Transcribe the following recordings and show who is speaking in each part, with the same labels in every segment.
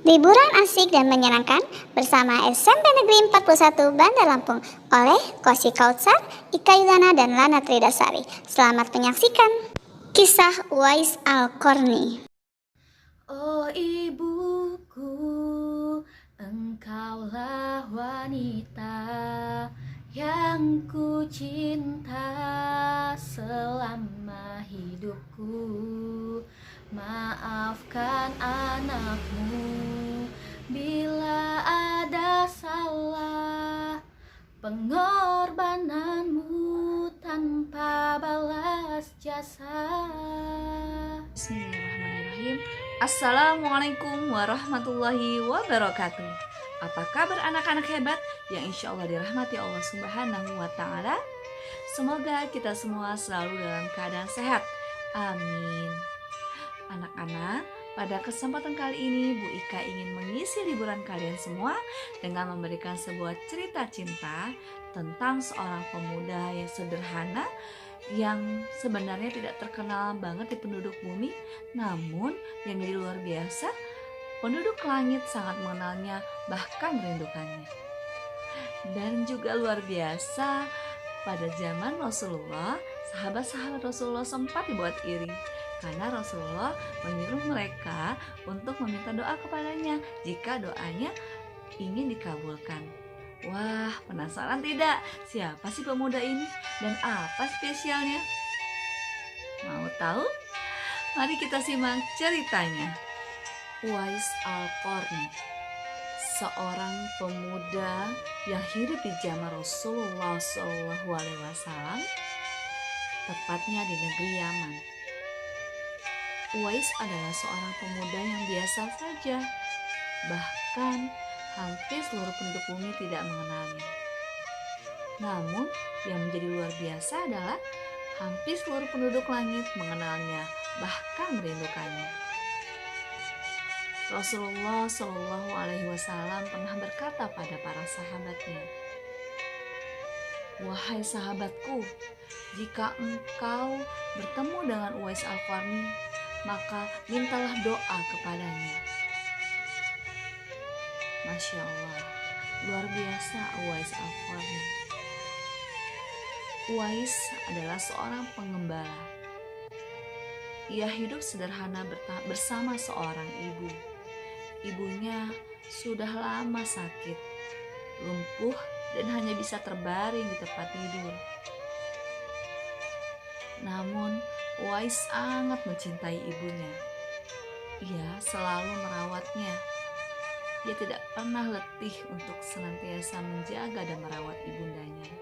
Speaker 1: Liburan asik dan menyenangkan bersama SMP Negeri 41 Bandar Lampung oleh Kosi Kautsar, Ika Yudana dan Lana Tridasari. Selamat menyaksikan kisah Uwais Al-Qarni.
Speaker 2: Oh ibuku, engkaulah wanita yang ku cinta selama hidupku. Maafkan anakmu bila ada salah, pengorbananmu tanpa balas jasa. Bismillahirrahmanirrahim. Assalamualaikum warahmatullahi wabarakatuh. Apa kabar anak-anak hebat yang insya Allah dirahmati Allah Subhanahu wa Ta'ala? Semoga kita semua selalu dalam keadaan sehat. Amin. Anak-anak, pada kesempatan kali ini Bu Ika ingin mengisi liburan kalian semua dengan memberikan sebuah cerita cinta tentang seorang pemuda yang sederhana, yang sebenarnya tidak terkenal banget di penduduk bumi, namun yang jadi luar biasa, penduduk langit sangat mengenalnya, bahkan merindukannya. Dan juga luar biasa, pada zaman Rasulullah, sahabat-sahabat Rasulullah sempat dibuat iri karena Rasulullah menyuruh mereka untuk meminta doa kepadanya jika doanya ingin dikabulkan. Wah, penasaran tidak? Siapa sih pemuda ini dan apa spesialnya? Mau tahu? Mari kita simak ceritanya. Uwais Al-Qarni, seorang pemuda yang hidup di zaman Rasulullah SAW, tepatnya di negeri Yaman. Uwais adalah seorang pemuda yang biasa saja, bahkan hampir seluruh penduduk bumi tidak mengenalnya. Namun, yang menjadi luar biasa adalah hampir seluruh penduduk langit mengenalnya, bahkan merindukannya. Rasulullah Shallallahu Alaihi Wasallam pernah berkata pada para sahabatnya, "Wahai sahabatku, jika engkau bertemu dengan Uwais Al-Qarni, maka mintalah doa kepadanya." Masya Allah, luar biasa Uwais Al-Qarni. Uwais adalah seorang pengembala. Ia hidup sederhana bersama seorang ibu. Ibunya sudah lama sakit, lumpuh, dan hanya bisa terbaring di tempat tidur. Namun, Uwais sangat mencintai ibunya. Ia selalu merawatnya. Ia tidak pernah letih untuk senantiasa menjaga dan merawat ibundanya.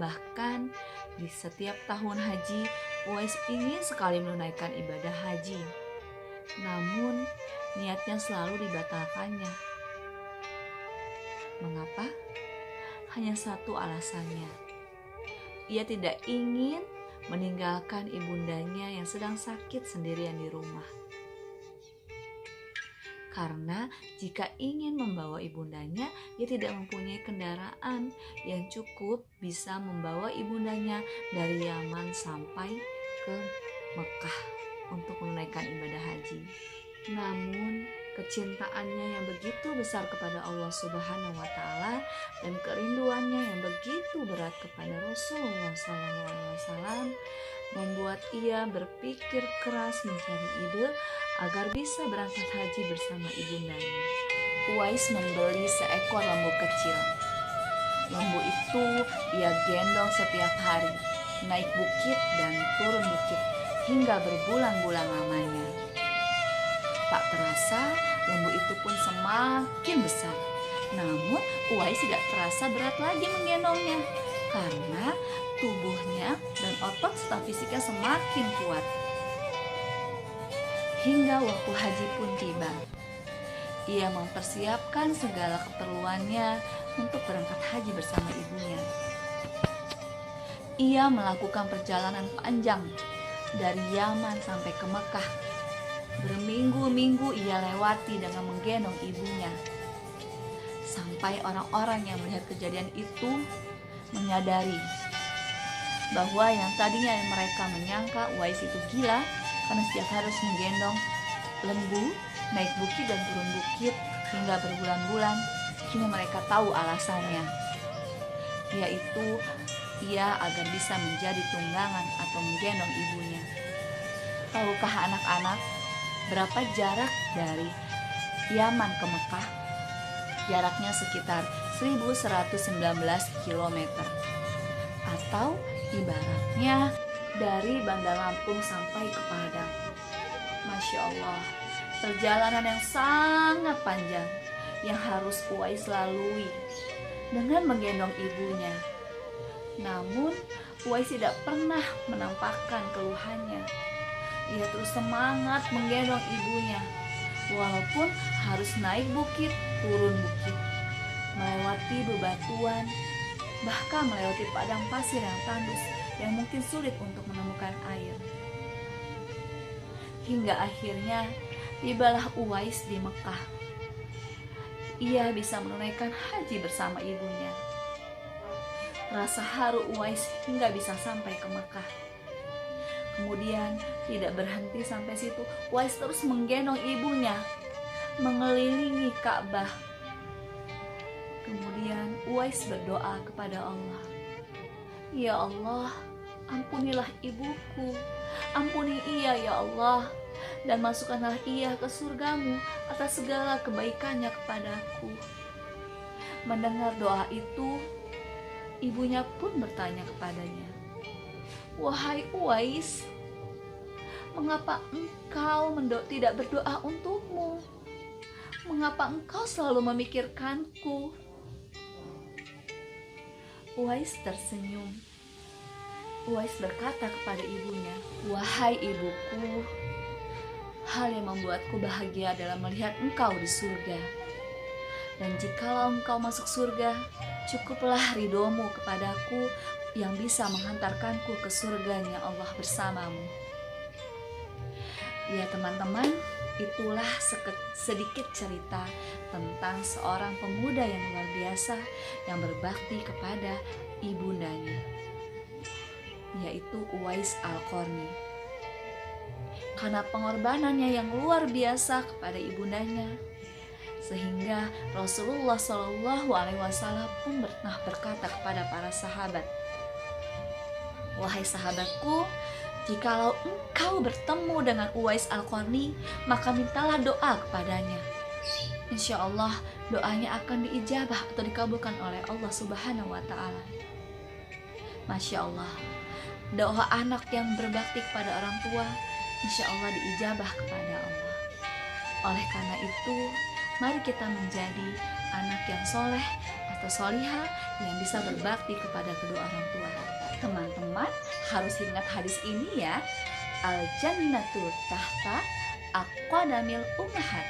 Speaker 2: Bahkan di setiap tahun haji, Uwais ingin sekali menunaikan ibadah haji. Namun, niatnya selalu dibatalkannya. Mengapa? Hanya satu alasannya. Ia tidak ingin meninggalkan ibundanya yang sedang sakit sendirian di rumah. Karena jika ingin membawa ibundanya, ia tidak mempunyai kendaraan yang cukup bisa membawa ibundanya dari Yaman sampai ke Mekah untuk menunaikan ibadah haji. Namun, kecintaannya yang begitu besar kepada Allah Subhanahu wa Ta'ala dan kerinduannya yang begitu berat kepada Rasulullah SAW membuat ia berpikir keras mencari ide agar bisa berangkat haji bersama ibundanya. Uwais membeli seekor lembu kecil. Lembu itu ia gendong setiap hari, naik bukit dan turun bukit hingga berbulan-bulan lamanya. Tak terasa, lembu itu pun semakin besar. Namun, Uwais tidak terasa berat lagi menggendongnya karena tubuhnya dan otot serta fisiknya semakin kuat. Hingga waktu haji pun tiba. Ia mempersiapkan segala keperluannya untuk berangkat haji bersama ibunya. Ia melakukan perjalanan panjang dari Yaman sampai ke Mekah. Berminggu-minggu ia lewati dengan menggendong ibunya. Sampai orang-orang yang melihat kejadian itu menyadari bahwa yang tadinya mereka menyangka Uwais itu gila karena setiap harus menggendong lembu naik bukit dan turun bukit hingga berbulan-bulan. Kini mereka tahu alasannya, yaitu ia agar bisa menjadi tunggangan atau menggendong ibunya. Tahukah anak-anak berapa jarak dari Yaman ke Mekah? Jaraknya sekitar 1119 km, atau ibaratnya dari Bandar Lampung sampai ke Padang. Masya Allah, perjalanan yang sangat panjang yang harus Uwais lalui dengan menggendong ibunya. Namun Uwais tidak pernah menampakkan keluhannya. Ia terus semangat menggendong ibunya, walaupun harus naik bukit, turun bukit, melewati bebatuan, bahkan melewati padang pasir yang tandus yang mungkin sulit untuk menemukan air. Hingga akhirnya tibalah Uwais di Mekah. Ia bisa menunaikan haji bersama ibunya. Rasa haru Uwais hingga bisa sampai ke Mekah. Kemudian tidak berhenti sampai situ, Uwais terus menggendong ibunya mengelilingi Ka'bah. Kemudian Uwais berdoa kepada Allah, "Ya Allah, ampunilah ibuku, ampuni ia ya Allah, dan masukkanlah ia ke surgamu atas segala kebaikannya kepadaku." Mendengar doa itu, ibunya pun bertanya kepadanya, "Wahai Uwais, mengapa engkau tidak berdoa untukmu? Mengapa engkau selalu memikirkanku?" Uwais tersenyum. Uwais berkata kepada ibunya, "Wahai ibuku, hal yang membuatku bahagia adalah melihat engkau di surga. Dan jikalau engkau masuk surga, cukuplah ridhomu kepadaku yang bisa menghantarkanku ke surganya Allah bersamamu." Ya teman-teman, itulah sedikit cerita tentang seorang pemuda yang luar biasa yang berbakti kepada ibundanya, yaitu Uwais Al-Qarni. Karena pengorbanannya yang luar biasa kepada ibundanya, sehingga Rasulullah SAW pun pernah berkata kepada para sahabat, "Wahai sahabatku, jikalau engkau bertemu dengan Uwais Al-Qarni, maka mintalah doa kepadanya. Insya Allah doanya akan diijabah atau dikabulkan oleh Allah Subhanahu wa Ta'ala." Masya Allah, doa anak yang berbakti kepada orang tua insya Allah diijabah kepada Allah. Oleh karena itu, mari kita menjadi anak yang soleh atau solihah yang bisa berbakti kepada kedua orang tua. Teman-teman harus ingat hadis ini ya. Al-jannatu tahta aqdamil ummahat.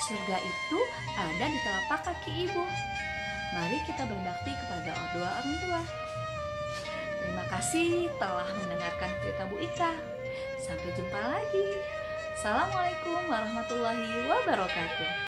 Speaker 2: Surga itu ada di telapak kaki ibu. Mari kita berbakti kepada kedua orang tua. Terima kasih telah mendengarkan cerita Bu Ika. Sampai jumpa lagi. Assalamualaikum warahmatullahi wabarakatuh.